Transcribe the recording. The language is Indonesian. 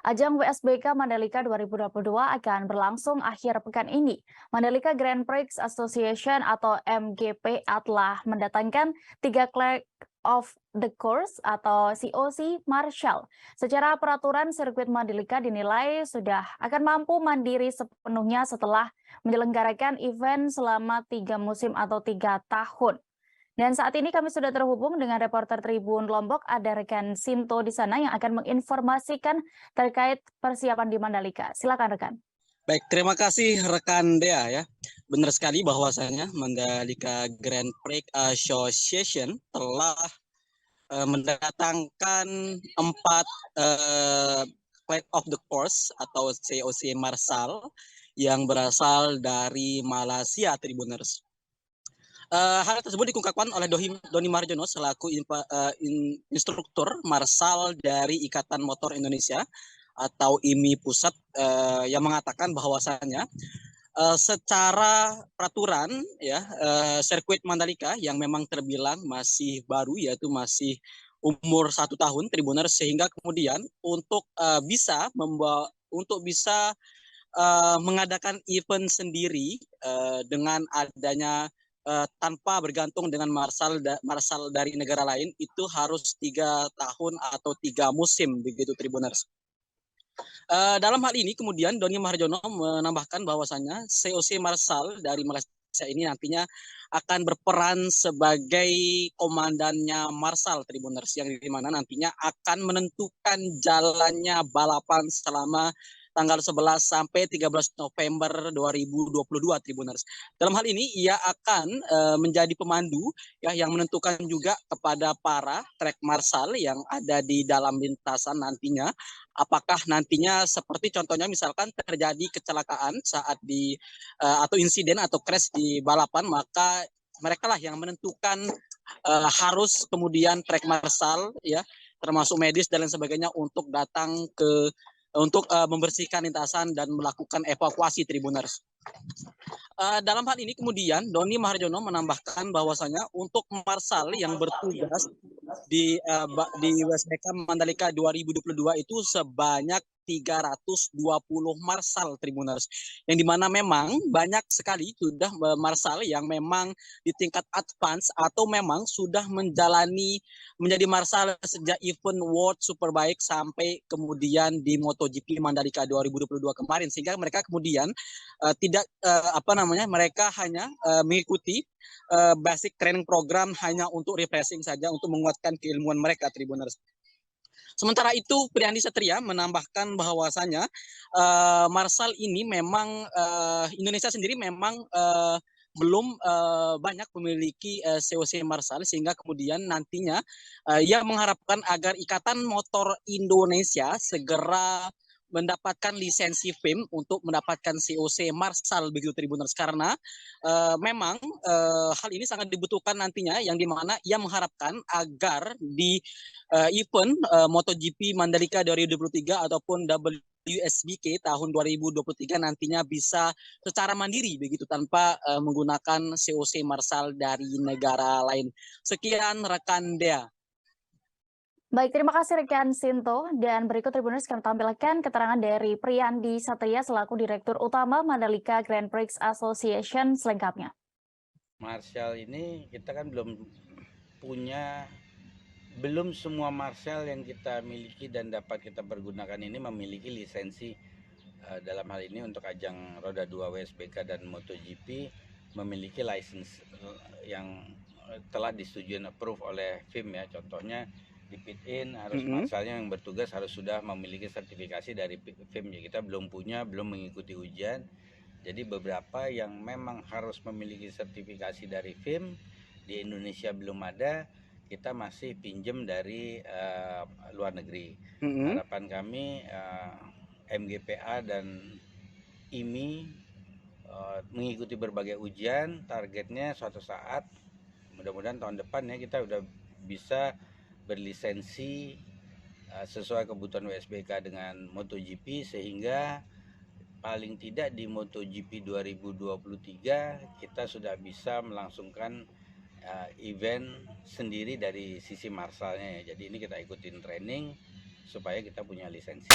Ajang WSBK Mandalika 2022 akan berlangsung akhir pekan ini. Mandalika Grand Prix Association atau MGPA telah mendatangkan 3 Clerk of the Course atau COC Marshal. Secara peraturan, sirkuit Mandalika dinilai sudah akan mampu mandiri sepenuhnya setelah menyelenggarakan event selama 3 musim atau 3 tahun. Dan saat ini kami sudah terhubung dengan reporter Tribun Lombok, ada rekan Sinto di sana yang akan menginformasikan terkait persiapan di Mandalika. Silakan rekan. Baik, terima kasih rekan Dea ya. Benar sekali bahwasanya Mandalika Grand Prix Association telah mendatangkan 4 Flag of the Course atau COC Marshal yang berasal dari Malaysia, Tribuners. Hal tersebut dikungkapkan oleh Doni Marjono selaku instruktur Marshal dari Ikatan Motor Indonesia atau IMI Pusat, yang mengatakan bahwasanya secara peraturan ya, sirkuit Mandalika yang memang terbilang masih baru, yaitu masih umur 1 tahun, Tribuners, sehingga kemudian untuk bisa mengadakan event sendiri dengan adanya tanpa bergantung dengan marshal dari negara lain, itu harus 3 tahun atau 3 musim begitu, Tribuners. Dalam hal ini kemudian Doni Maharjono menambahkan bahwasanya COC Marshal dari Malaysia ini nantinya akan berperan sebagai komandannya Marshal, Tribuners, yang dimana nantinya akan menentukan jalannya balapan selama tanggal 11 sampai 13 November 2022, Tribuners. Dalam hal ini ia akan menjadi pemandu ya, yang menentukan juga kepada para track marshal yang ada di dalam lintasan nantinya, apakah nantinya seperti contohnya misalkan terjadi kecelakaan saat atau insiden atau crash di balapan, maka mereka lah yang menentukan harus kemudian track marshal ya, termasuk medis dan lain sebagainya untuk datang untuk membersihkan lintasan dan melakukan evakuasi, Tribuners. Dalam hal ini kemudian Doni Maharjono menambahkan bahwasanya untuk marshal yang bertugas di WSBK Mandalika 2022 itu sebanyak 320 marshal, Tribuners, yang dimana memang banyak sekali sudah marshal yang memang di tingkat advance atau memang sudah menjadi marshal sejak event World Superbike sampai kemudian di MotoGP Mandalika 2022 kemarin, sehingga mereka kemudian mereka hanya mengikuti basic training program hanya untuk refreshing saja, untuk menguatkan keilmuan mereka, Tribuners. Sementara itu, Priandi Satria menambahkan bahwasanya marshal ini memang Indonesia sendiri memang belum banyak memiliki COC marshal, sehingga kemudian nantinya ia mengharapkan agar Ikatan Motor Indonesia segera mendapatkan lisensi FIM untuk mendapatkan COC marshal begitu, Tribuners, karena memang hal ini sangat dibutuhkan nantinya, yang dimana ia mengharapkan agar di event MotoGP Mandalika 2023 ataupun WSBK tahun 2023 nantinya bisa secara mandiri begitu, tanpa menggunakan COC marshal dari negara lain. Sekian rekan Dea. Baik, terima kasih rekan Sinto. Dan berikut Tribuners kami tampilkan keterangan dari Priandi Satria selaku Direktur Utama Mandalika Grand Prix Association selengkapnya. Marshal ini kita kan belum semua marshal yang kita miliki dan dapat kita pergunakan ini memiliki lisensi dalam hal ini untuk ajang roda 2 WSBK dan MotoGP memiliki lisensi yang telah disetujui dan approve oleh FIM ya. Contohnya di pit in harus marsalnya yang bertugas harus sudah memiliki sertifikasi dari FIM ya. Kita belum mengikuti ujian. Jadi beberapa yang memang harus memiliki sertifikasi dari FIM di Indonesia belum ada, kita masih pinjam dari luar negeri. Harapan kami MGPA dan IMI mengikuti berbagai ujian, targetnya suatu saat mudah-mudahan tahun depan ya kita udah bisa berlisensi sesuai kebutuhan WSBK dengan MotoGP, sehingga paling tidak di MotoGP 2023 kita sudah bisa melangsungkan event sendiri dari sisi marsalnya ya. Jadi ini kita ikutin training supaya kita punya lisensi.